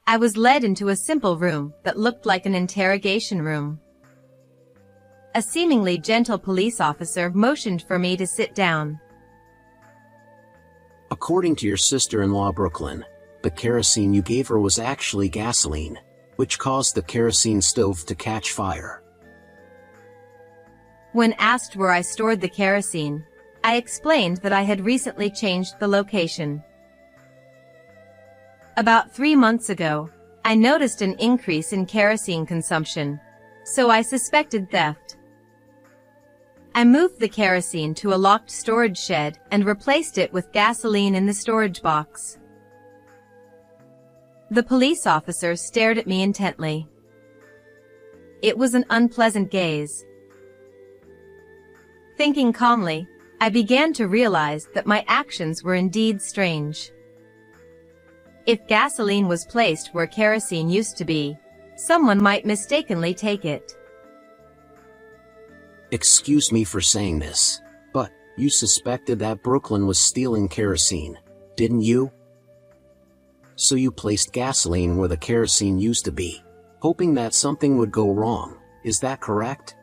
I was led into a simple room that looked like an interrogation room. A seemingly gentle police officer motioned for me to sit down. According to your sister-in-law Brooklyn, the kerosene you gave her was actually gasoline, which caused the kerosene stove to catch fire. When asked where I stored the kerosene, I explained that I had recently changed the location. About 3 months ago, I noticed an increase in kerosene consumption, so I suspected theft. I moved the kerosene to a locked storage shed and replaced it with gasoline in the storage box. The police officer stared at me intently. It was an unpleasant gaze. Thinking calmly, I began to realize that my actions were indeed strange. If gasoline was placed where kerosene used to be, someone might mistakenly take it. Excuse me for saying this, but you suspected that Brooklyn was stealing kerosene, didn't you? So you placed gasoline where the kerosene used to be, hoping that something would go wrong, is that correct?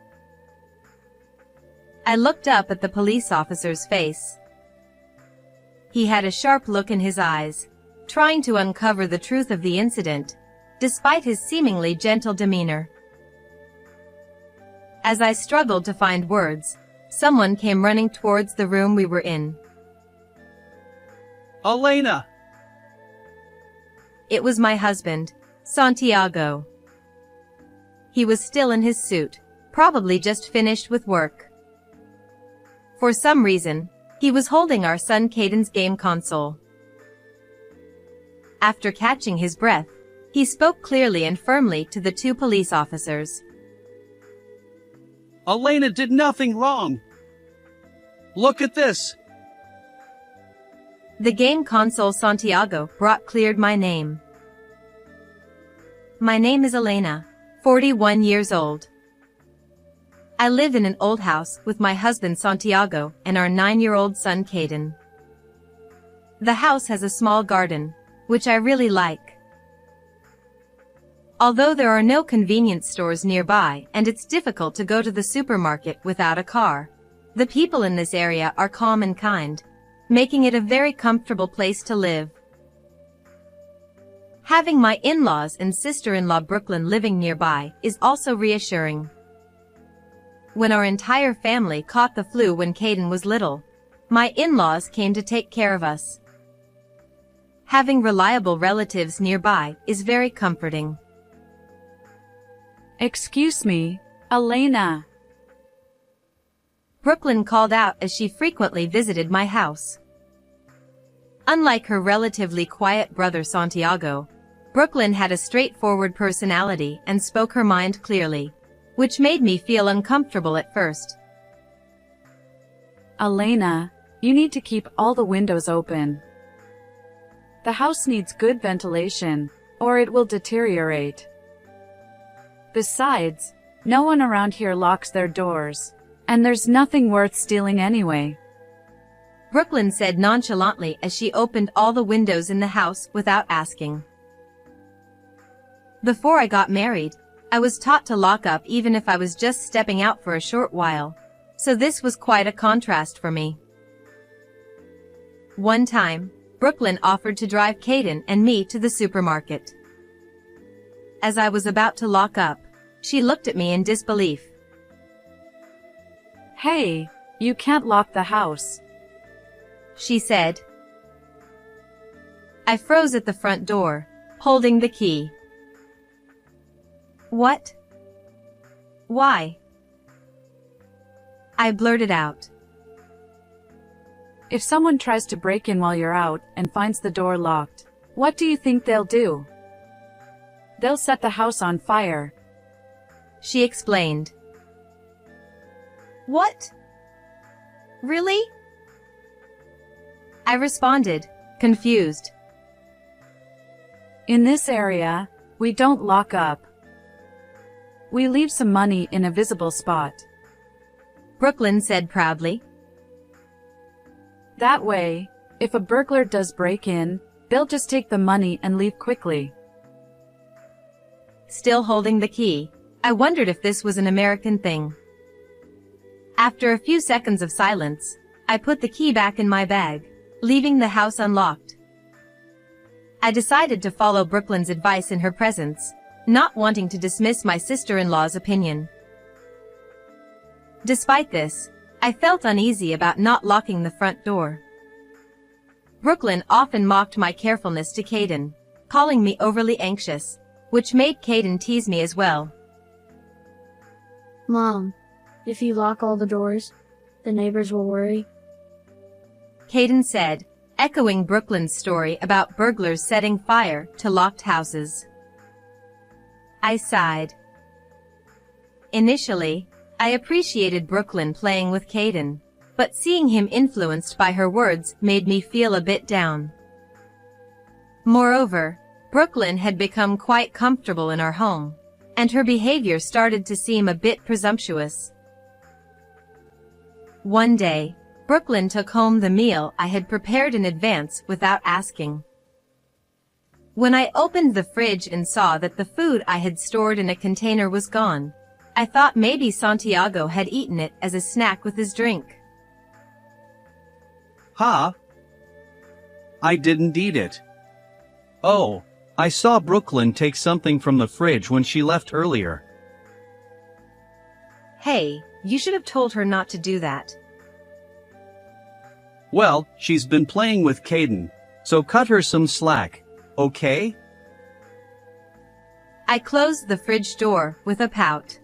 I looked up at the police officer's face. He had a sharp look in his eyes, trying to uncover the truth of the incident, despite his seemingly gentle demeanor. As I struggled to find words, someone came running towards the room we were in. Elena! It was my husband, Santiago. He was still in his suit, probably just finished with work. For some reason, he was holding our son Caden's game console. After catching his breath, he spoke clearly and firmly to the 2 police officers. Elena did nothing wrong. Look at this. The game console Santiago brought cleared my name. My name is Elena, 41 years old. I live in an old house with my husband Santiago and our 9-year-old son Caden. The house has a small garden, which I really like. Although there are no convenience stores nearby and it's difficult to go to the supermarket without a car, the people in this area are calm and kind, making it a very comfortable place to live. Having my in-laws and sister-in-law Brooklyn living nearby is also reassuring. When our entire family caught the flu when Caden was little, my in-laws came to take care of us. Having reliable relatives nearby is very comforting. Excuse me, Elena. Brooklyn called out as she frequently visited my house. Unlike her relatively quiet brother Santiago, Brooklyn had a straightforward personality and spoke her mind clearly, which made me feel uncomfortable at first. Elena, you need to keep all the windows open. The house needs good ventilation, or it will deteriorate. Besides, no one around here locks their doors, and there's nothing worth stealing anyway. Brooklyn said nonchalantly as she opened all the windows in the house without asking. Before I got married, I was taught to lock up even if I was just stepping out for a short while, so this was quite a contrast for me. One time, Brooklyn offered to drive Caden and me to the supermarket. As I was about to lock up, she looked at me in disbelief. Hey, you can't lock the house, she said. I froze at the front door, holding the key. What? Why? I blurted out. If someone tries to break in while you're out and finds the door locked, what do you think they'll do? They'll set the house on fire, she explained. What? Really? I responded, confused. In this area, we don't lock up. We leave some money in a visible spot, Brooklyn said proudly. That way, if a burglar does break in, they'll just take the money and leave quickly. still holding the key. I wondered if this was an American thing. After a few seconds of silence, I put the key back in my bag, leaving the house unlocked. I decided to follow Brooklyn's advice in her presence, not wanting to dismiss my sister-in-law's opinion. Despite this, I felt uneasy about not locking the front door. Brooklyn often mocked my carefulness to Caden, calling me overly anxious, which made Caden tease me as well. Mom, if you lock all the doors, the neighbors will worry. Caden said, echoing Brooklyn's story about burglars setting fire to locked houses. I sighed. Initially, I appreciated Brooklyn playing with Caden, but seeing him influenced by her words made me feel a bit down. Moreover, Brooklyn had become quite comfortable in our home, and her behavior started to seem a bit presumptuous. One day, Brooklyn took home the meal I had prepared in advance without asking. When I opened the fridge and saw that the food I had stored in a container was gone, I thought maybe Santiago had eaten it as a snack with his drink. Ha! I didn't eat it. Oh, I saw Brooklyn take something from the fridge when she left earlier. Hey, you should have told her not to do that. Well, she's been playing with Caden, so cut her some slack, okay? I closed the fridge door with a pout.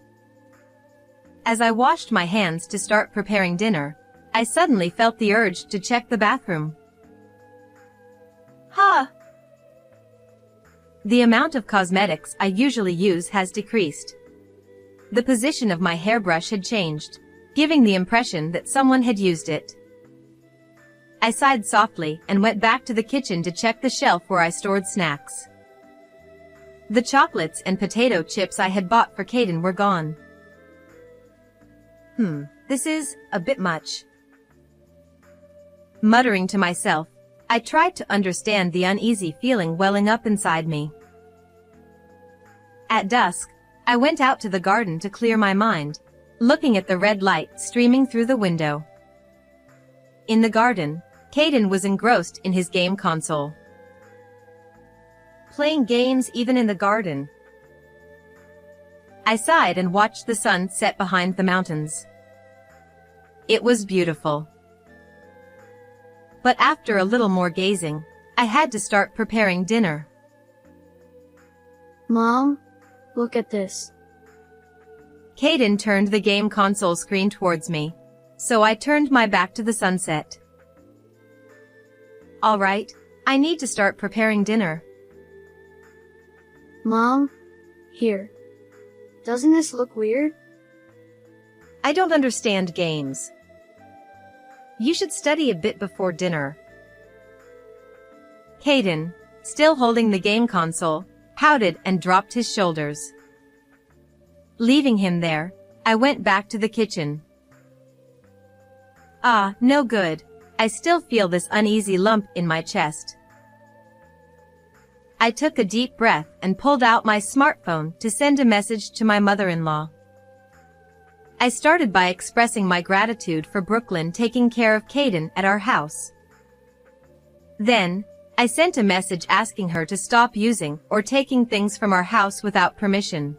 As I washed my hands to start preparing dinner, I suddenly felt the urge to check the bathroom. Ha! The amount of cosmetics I usually use has decreased. The position of my hairbrush had changed, giving the impression that someone had used it. I sighed softly and went back to the kitchen to check the shelf where I stored snacks. The chocolates and potato chips I had bought for Caden were gone. This is a bit much. Muttering to myself, I tried to understand the uneasy feeling welling up inside me. At dusk, I went out to the garden to clear my mind, looking at the red light streaming through the window. In the garden, Caden was engrossed in his game console. Playing games even in the garden. I sighed and watched the sun set behind the mountains. It was beautiful. But after a little more gazing, I had to start preparing dinner. Mom, look at this. Caden turned the game console screen towards me, so I turned my back to the sunset. All right, I need to start preparing dinner. Mom, here. Doesn't this look weird? I don't understand games. You should study a bit before dinner. Caden, still holding the game console, pouted and dropped his shoulders. Leaving him there, I went back to the kitchen. Ah, no good. I still feel this uneasy lump in my chest. I took a deep breath and pulled out my smartphone to send a message to my mother-in-law. I started by expressing my gratitude for Brooklyn taking care of Caden at our house. Then, I sent a message asking her to stop using or taking things from our house without permission.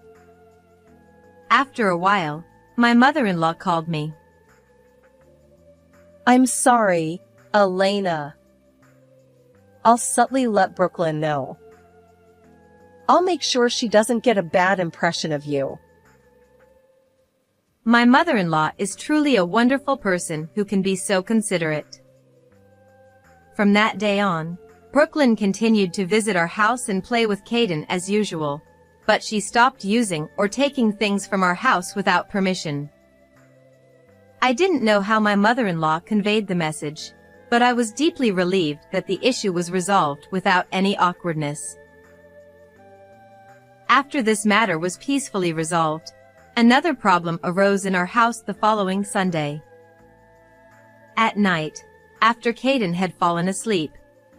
After a while, my mother-in-law called me. I'm sorry, Elena. I'll subtly let Brooklyn know. I'll make sure she doesn't get a bad impression of you. My mother-in-law is truly a wonderful person who can be so considerate. From that day on, Brooklyn continued to visit our house and play with Caden as usual, but she stopped using or taking things from our house without permission. I didn't know how my mother-in-law conveyed the message, but I was deeply relieved that the issue was resolved without any awkwardness. After this matter was peacefully resolved, another problem arose in our house the following Sunday. At night, after Caden had fallen asleep,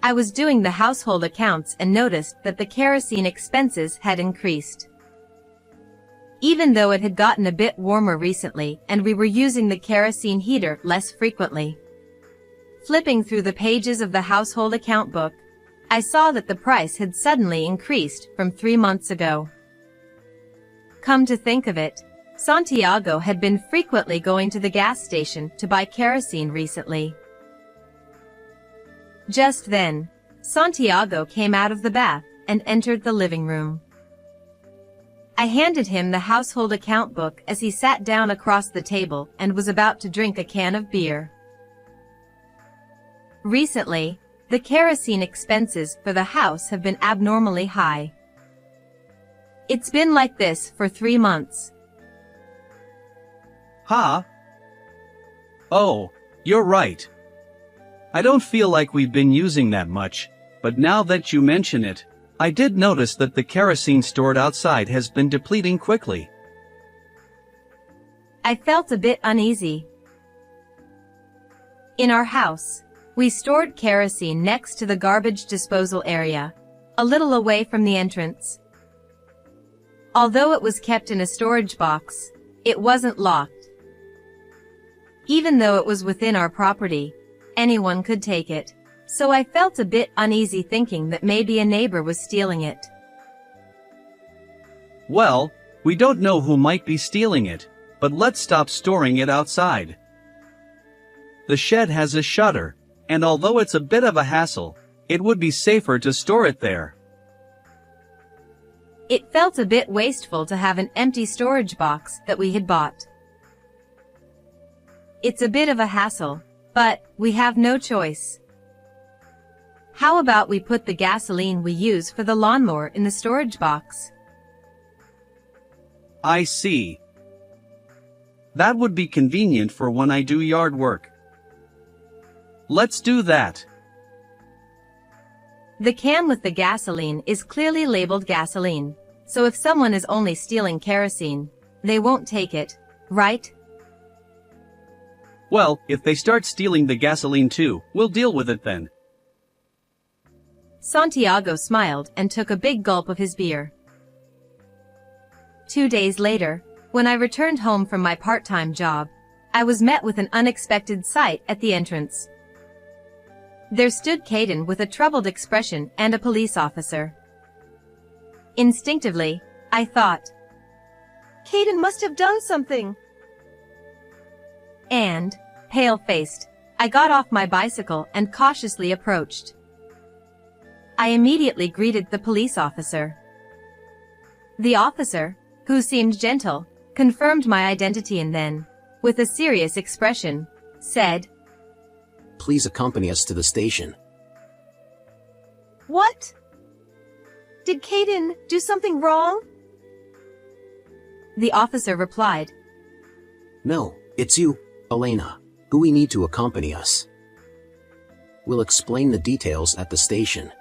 I was doing the household accounts and noticed that the kerosene expenses had increased. even though it had gotten a bit warmer recently and we were using the kerosene heater less frequently. Flipping through the pages of the household account book, I saw that the price had suddenly increased from 3 months ago. Come to think of it, Santiago had been frequently going to the gas station to buy kerosene recently. Just then, Santiago came out of the bath and entered the living room. I handed him the household account book as he sat down across the table and was about to drink a can of beer. Recently, the kerosene expenses for the house have been abnormally high. It's been like this for 3 months. Huh? Oh, you're right. I don't feel like we've been using that much, but now that you mention it, I did notice that the kerosene stored outside has been depleting quickly. I felt a bit uneasy. In our house, we stored kerosene next to the garbage disposal area, a little away from the entrance. Although it was kept in a storage box, it wasn't locked. Even though it was within our property, anyone could take it, so I felt a bit uneasy thinking that maybe a neighbor was stealing it. Well, we don't know who might be stealing it, but let's stop storing it outside. The shed has a shutter, and although it's a bit of a hassle, it would be safer to store it there. It felt a bit wasteful to have an empty storage box that we had bought. It's a bit of a hassle, but we have no choice. How about we put the gasoline we use for the lawnmower in the storage box? I see. That would be convenient for when I do yard work. Let's do that. The can with the gasoline is clearly labeled gasoline, so if someone is only stealing kerosene, they won't take it, right? Well, if they start stealing the gasoline too, we'll deal with it then. Santiago smiled and took a big gulp of his beer. 2 days later, when I returned home from my part-time job, I was met with an unexpected sight at the entrance. There stood Caden with a troubled expression and a police officer. Instinctively, I thought, Caden must have done something. And, pale-faced, I got off my bicycle and cautiously approached. I immediately greeted the police officer. The officer, who seemed gentle, confirmed my identity and then, with a serious expression, said, Please accompany us to the station. What? Did Caden do something wrong? The officer replied, No, it's you, Elena, who we need to accompany us. We'll explain the details at the station.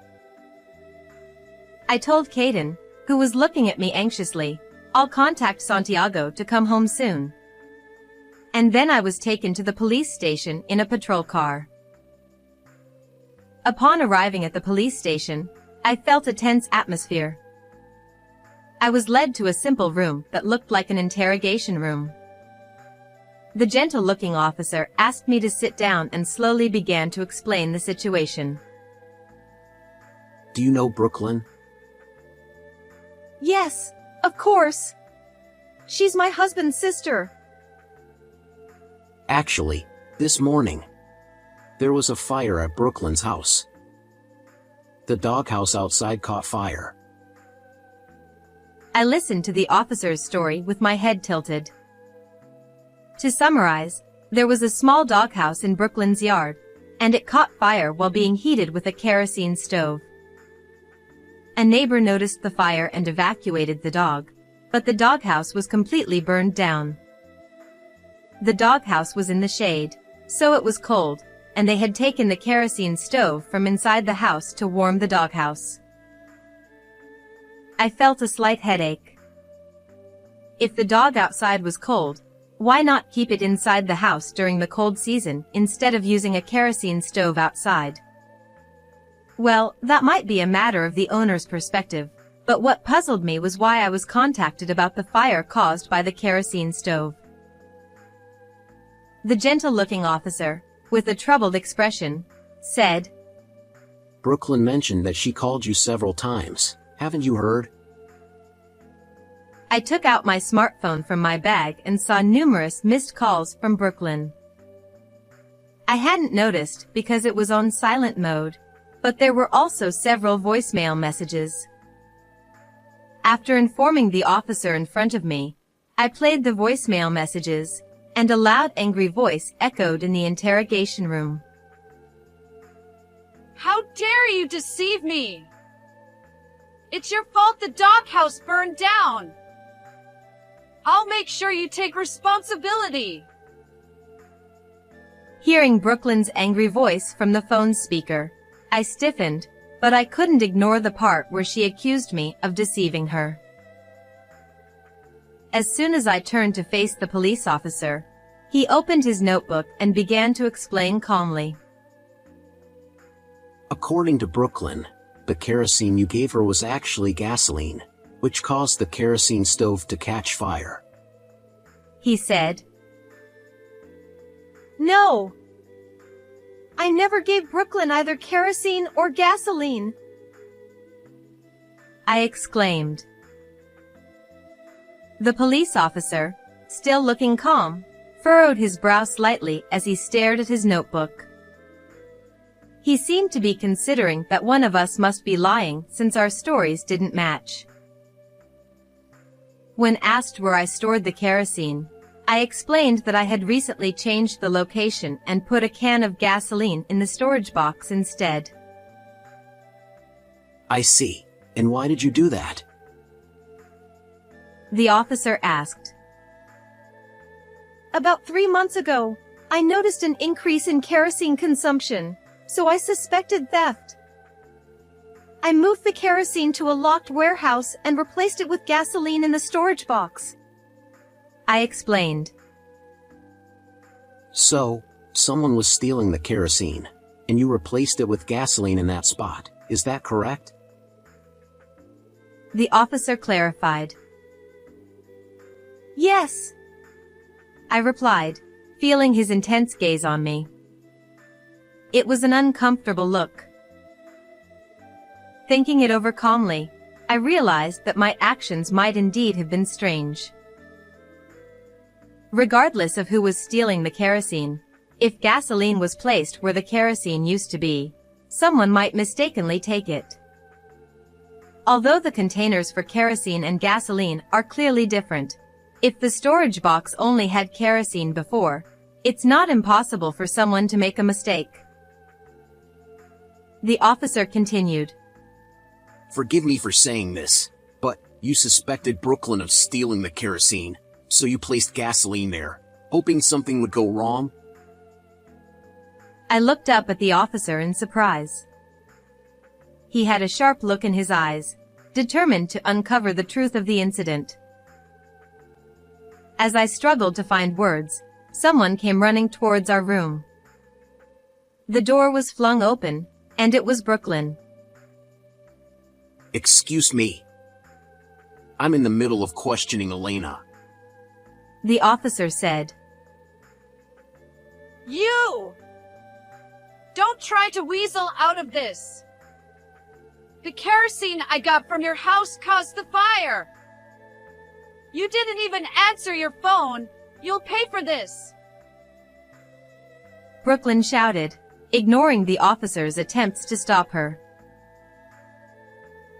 I told Caden, who was looking at me anxiously, I'll contact Santiago to come home soon. And then I was taken to the police station in a patrol car. Upon arriving at the police station, I felt a tense atmosphere. I was led to a simple room that looked like an interrogation room. The gentle-looking officer asked me to sit down and slowly began to explain the situation. Do you know Brooklyn? Yes, of course. She's my husband's sister. Actually, this morning, there was a fire at Brooklyn's house. The doghouse outside caught fire. I listened to the officer's story with my head tilted. To summarize, there was a small doghouse in Brooklyn's yard, and it caught fire while being heated with a kerosene stove. A neighbor noticed the fire and evacuated the dog, but the doghouse was completely burned down. The doghouse was in the shade, so it was cold, and they had taken the kerosene stove from inside the house to warm the doghouse. I felt a slight headache. If the dog outside was cold, why not keep it inside the house during the cold season instead of using a kerosene stove outside? Well, that might be a matter of the owner's perspective, But what puzzled me was why I was contacted about the fire caused by the kerosene stove. The gentle-looking officer, with a troubled expression, said, Brooklyn mentioned that she called you several times. Haven't you heard? I took out my smartphone from my bag and saw numerous missed calls from Brooklyn. I hadn't noticed because it was on silent mode, but there were also several voicemail messages. After informing the officer in front of me, I played the voicemail messages, and a loud angry voice echoed in the interrogation room. How dare you deceive me? It's your fault the doghouse burned down. I'll make sure you take responsibility. Hearing Brooklyn's angry voice from the phone speaker, I stiffened, but I couldn't ignore the part where she accused me of deceiving her. As soon as I turned to face the police officer, he opened his notebook and began to explain calmly. According to Brooklyn, the kerosene you gave her was actually gasoline, which caused the kerosene stove to catch fire. He said, No! I never gave Brooklyn either kerosene or gasoline. I exclaimed. The police officer, still looking calm, furrowed his brow slightly as he stared at his notebook. He seemed to be considering that one of us must be lying since our stories didn't match. When asked where I stored the kerosene, I explained that I had recently changed the location and put a can of gasoline in the storage box instead. I see. And why did you do that? The officer asked. About 3 months ago, I noticed an increase in kerosene consumption, so I suspected theft. I moved the kerosene to a locked warehouse and replaced it with gasoline in the storage box. I explained. So, someone was stealing the kerosene, and you replaced it with gasoline in that spot, is that correct? The officer clarified. Yes, I replied, feeling his intense gaze on me. It was an uncomfortable look. Thinking it over calmly, I realized that my actions might indeed have been strange. Regardless of who was stealing the kerosene, if gasoline was placed where the kerosene used to be, someone might mistakenly take it. Although the containers for kerosene and gasoline are clearly different, if the storage box only had kerosene before, it's not impossible for someone to make a mistake. The officer continued. Forgive me for saying this, but you suspected Brooklyn of stealing the kerosene, so you placed gasoline there, hoping something would go wrong? I looked up at the officer in surprise. He had a sharp look in his eyes, determined to uncover the truth of the incident. As I struggled to find words, someone came running towards our room. The door was flung open, and it was Brooklyn. Excuse me. I'm in the middle of questioning Elena. The officer said. You! Don't try to weasel out of this. The kerosene I got from your house caused the fire. You didn't even answer your phone. You'll pay for this. Brooklyn shouted, ignoring the officer's attempts to stop her.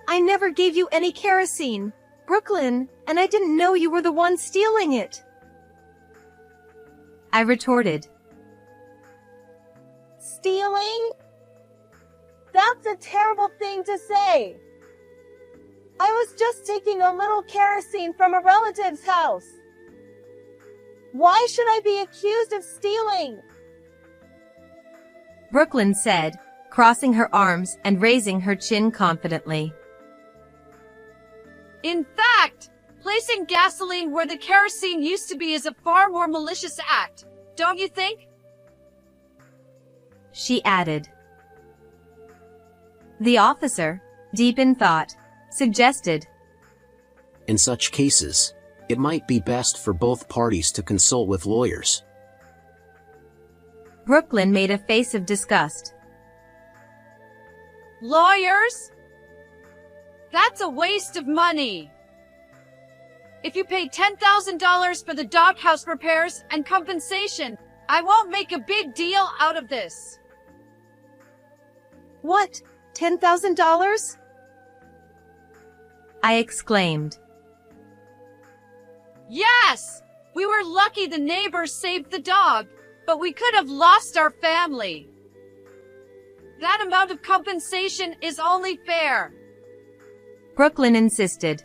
I never gave you any kerosene, Brooklyn, and I didn't know you were the one stealing it. I retorted. Stealing? That's a terrible thing to say. I was just taking a little kerosene from a relative's house. Why should I be accused of stealing? Brooklyn said, crossing her arms and raising her chin confidently. In fact, placing gasoline where the kerosene used to be is a far more malicious act, don't you think? She added. The officer, deep in thought, suggested. In such cases, it might be best for both parties to consult with lawyers. Brooklyn made a face of disgust. Lawyers? That's a waste of money. If you pay $10,000 for the doghouse repairs and compensation, I won't make a big deal out of this. What? $10,000? I exclaimed. Yes! We were lucky the neighbors saved the dog, but we could have lost our family. That amount of compensation is only fair. Brooklyn insisted.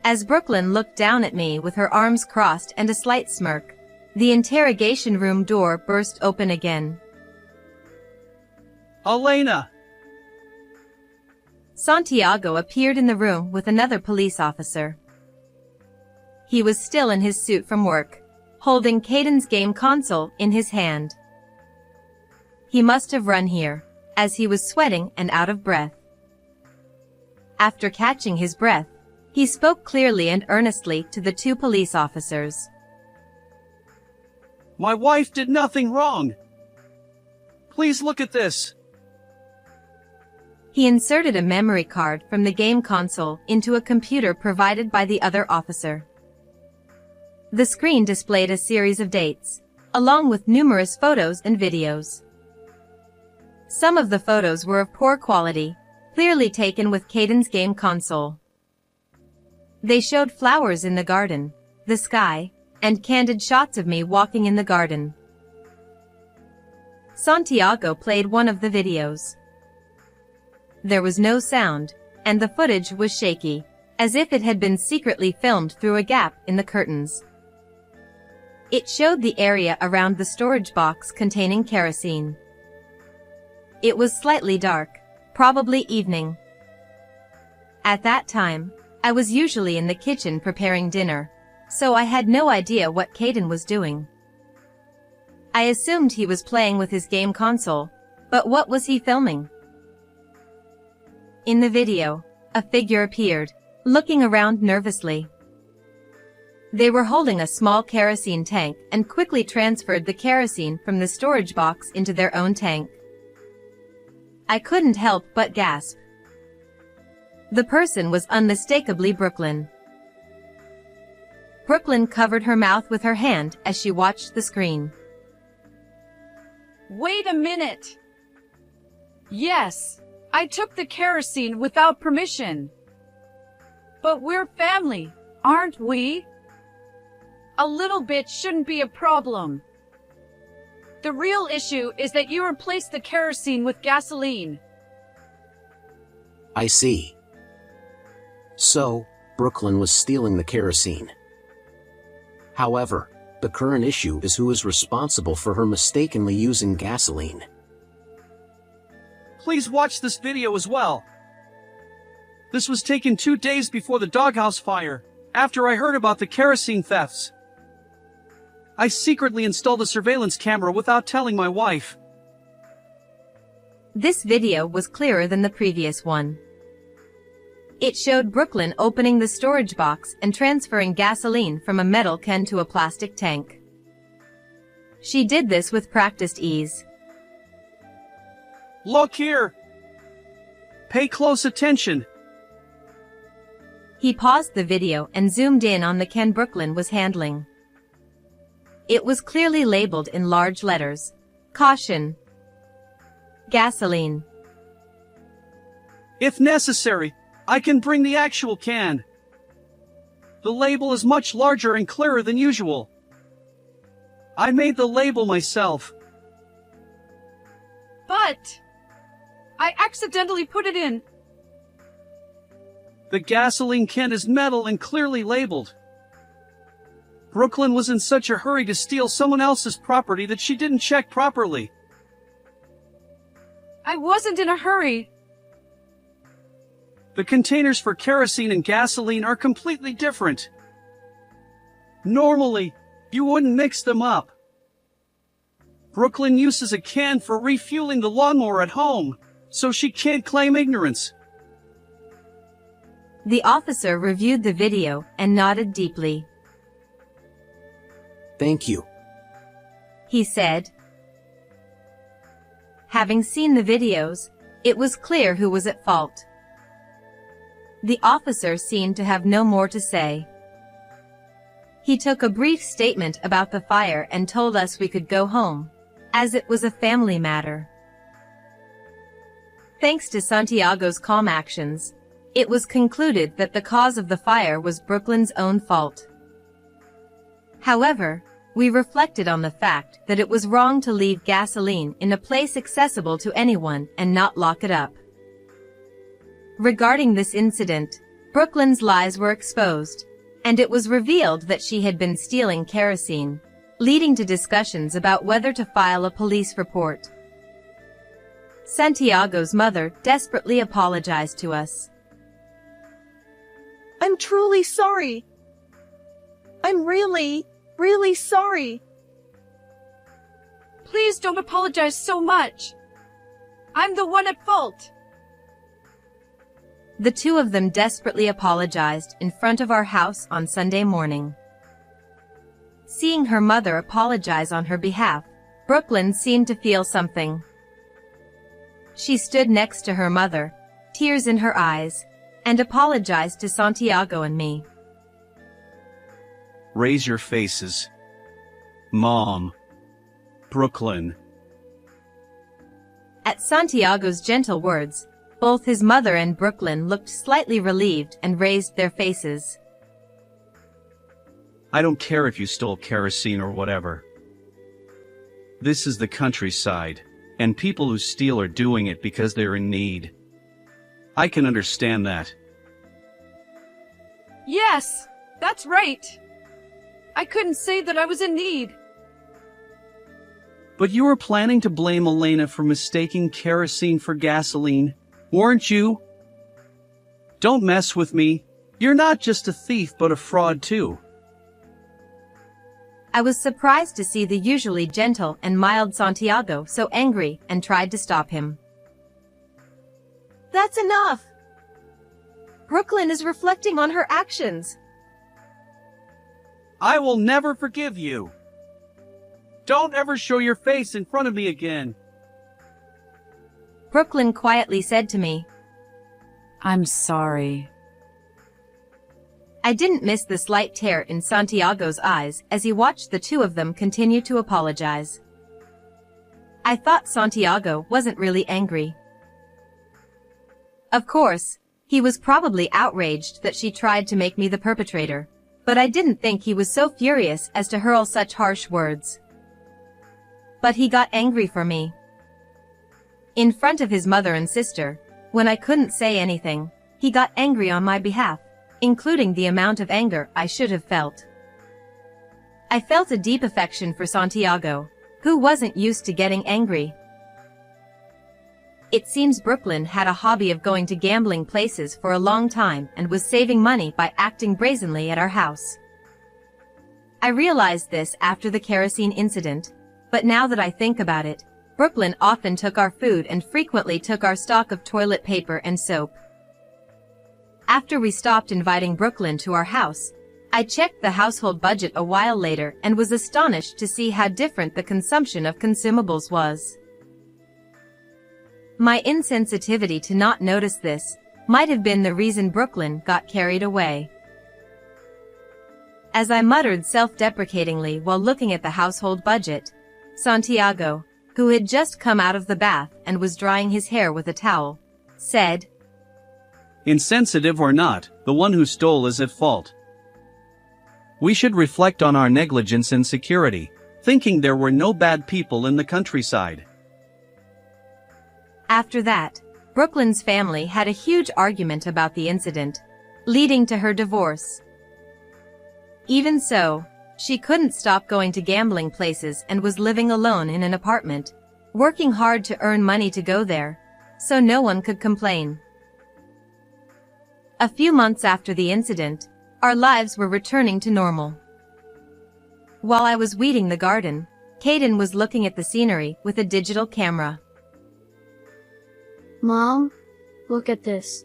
As Brooklyn looked down at me with her arms crossed and a slight smirk, the interrogation room door burst open again. Elena! Santiago appeared in the room with another police officer. He was still in his suit from work, holding Caden's game console in his hand. He must have run here, as he was sweating and out of breath. After catching his breath, he spoke clearly and earnestly to the two police officers. My wife did nothing wrong. Please look at this. He inserted a memory card from the game console into a computer provided by the other officer. The screen displayed a series of dates, along with numerous photos and videos. Some of the photos were of poor quality, clearly taken with Caden's game console. They showed flowers in the garden, the sky, and candid shots of me walking in the garden. Santiago played one of the videos. There was no sound, and the footage was shaky, as if it had been secretly filmed through a gap in the curtains. It showed the area around the storage box containing kerosene. It was slightly dark, probably evening. At that time, I was usually in the kitchen preparing dinner, so I had no idea what Caden was doing. I assumed he was playing with his game console, but what was he filming? In the video, a figure appeared, looking around nervously. They were holding a small kerosene tank and quickly transferred the kerosene from the storage box into their own tank. I couldn't help but gasp. The person was unmistakably Brooklyn. Brooklyn covered her mouth with her hand as she watched the screen. Wait a minute. Yes, I took the kerosene without permission. But we're family, aren't we? A little bit shouldn't be a problem. The real issue is that you replaced the kerosene with gasoline. I see. So, Brooklyn was stealing the kerosene. However, the current issue is who is responsible for her mistakenly using gasoline. Please watch this video as well. This was taken 2 days before the doghouse fire, after I heard about the kerosene thefts. I secretly installed a surveillance camera without telling my wife. This video was clearer than the previous one. It showed Brooklyn opening the storage box and transferring gasoline from a metal can to a plastic tank. She did this with practiced ease. Look here. Pay close attention. He paused the video and zoomed in on the can Brooklyn was handling. It was clearly labeled in large letters. Caution. Gasoline. If necessary, I can bring the actual can. The label is much larger and clearer than usual. I made the label myself. But I accidentally put it in. The gasoline can is metal and clearly labeled. Brooklyn was in such a hurry to steal someone else's property that she didn't check properly. I wasn't in a hurry. The containers for kerosene and gasoline are completely different. Normally, you wouldn't mix them up. Brooklyn uses a can for refueling the lawnmower at home, so she can't claim ignorance. The officer reviewed the video and nodded deeply. Thank you. He said. Having seen the videos, it was clear who was at fault. The officer seemed to have no more to say. He took a brief statement about the fire and told us we could go home, as it was a family matter. Thanks to Santiago's calm actions, it was concluded that the cause of the fire was Brooklyn's own fault. However, we reflected on the fact that it was wrong to leave gasoline in a place accessible to anyone and not lock it up. Regarding this incident, Brooklyn's lies were exposed, and it was revealed that she had been stealing kerosene, leading to discussions about whether to file a police report. Santiago's mother desperately apologized to us. I'm truly sorry. I'm really sorry. Please don't apologize so much. I'm the one at fault. The two of them desperately apologized in front of our house on Sunday morning. Seeing her mother apologize on her behalf, Brooklyn seemed to feel something. She stood next to her mother, tears in her eyes, and apologized to Santiago and me. Raise your faces. Mom. Brooklyn. At Santiago's gentle words, both his mother and Brooklyn looked slightly relieved and raised their faces. I don't care if you stole kerosene or whatever. This is the countryside, and people who steal are doing it because they're in need. I can understand that. Yes, that's right. I couldn't say that I was in need. But you were planning to blame Elena for mistaking kerosene for gasoline, weren't you? Don't mess with me. You're not just a thief but a fraud too. I was surprised to see the usually gentle and mild Santiago so angry and tried to stop him. That's enough. Brooklyn is reflecting on her actions. I will never forgive you. Don't ever show your face in front of me again. Brooklyn quietly said to me, I'm sorry. I didn't miss the slight tear in Santiago's eyes as he watched the two of them continue to apologize. I thought Santiago wasn't really angry. Of course, he was probably outraged that she tried to make me the perpetrator, but I didn't think he was so furious as to hurl such harsh words. But he got angry for me. In front of his mother and sister, when I couldn't say anything, he got angry on my behalf, including the amount of anger I should have felt. I felt a deep affection for Santiago, who wasn't used to getting angry. It seems Brooklyn had a hobby of going to gambling places for a long time and was saving money by acting brazenly at our house. I realized this after the kerosene incident, but now that I think about it, Brooklyn often took our food and frequently took our stock of toilet paper and soap. After we stopped inviting Brooklyn to our house, I checked the household budget a while later and was astonished to see how different the consumption of consumables was. My insensitivity to not notice this might have been the reason Brooklyn got carried away. As I muttered self-deprecatingly while looking at the household budget, Santiago, who had just come out of the bath and was drying his hair with a towel, said, Insensitive or not, the one who stole is at fault. We should reflect on our negligence and security, thinking there were no bad people in the countryside. After that, Brooklyn's family had a huge argument about the incident, leading to her divorce. Even so, she couldn't stop going to gambling places and was living alone in an apartment, working hard to earn money to go there, so no one could complain. A few months after the incident, our lives were returning to normal. While I was weeding the garden, Caden was looking at the scenery with a digital camera. Mom, look at this.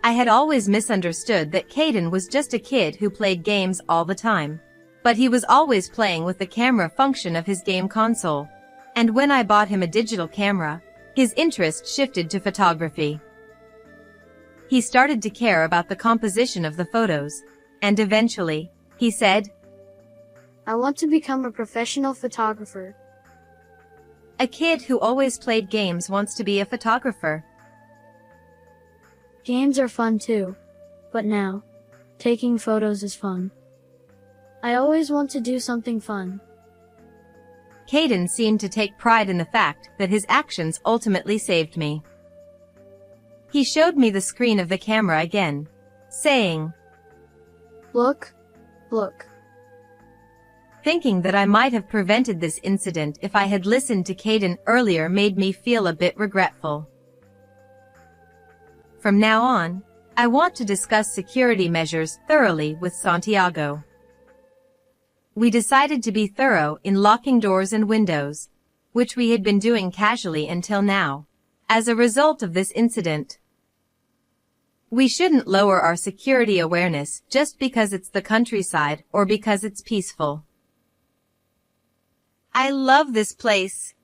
I had always misunderstood that Caden was just a kid who played games all the time. But he was always playing with the camera function of his game console. And when I bought him a digital camera, his interest shifted to photography. He started to care about the composition of the photos. And eventually, he said, I want to become a professional photographer. "A kid who always played games wants to be a photographer." Games are fun too. But now, taking photos is fun. I always want to do something fun. Caden seemed to take pride in the fact that his actions ultimately saved me. He showed me the screen of the camera again, saying, Look, look. Thinking that I might have prevented this incident if I had listened to Caden earlier made me feel a bit regretful. From now on, I want to discuss security measures thoroughly with Santiago. We decided to be thorough in locking doors and windows, which we had been doing casually until now, as a result of this incident. We shouldn't lower our security awareness just because it's the countryside or because it's peaceful. I love this place.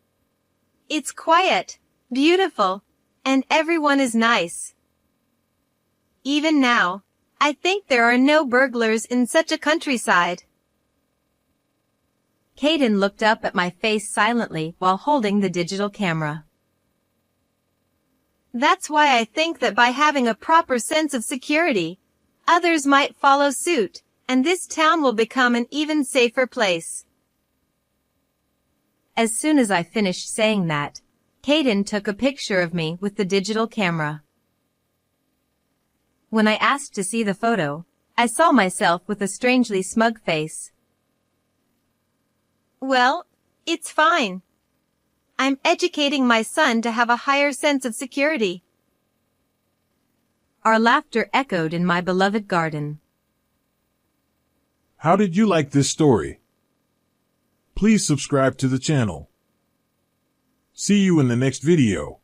It's quiet, beautiful, and everyone is nice. Even now, I think there are no burglars in such a countryside. Caden looked up at my face silently while holding the digital camera. That's why I think that by having a proper sense of security, others might follow suit, and this town will become an even safer place. As soon as I finished saying that, Caden took a picture of me with the digital camera. When I asked to see the photo, I saw myself with a strangely smug face. Well, it's fine. I'm educating my son to have a higher sense of security. Our laughter echoed in my beloved garden. How did you like this story? Please subscribe to the channel. See you in the next video.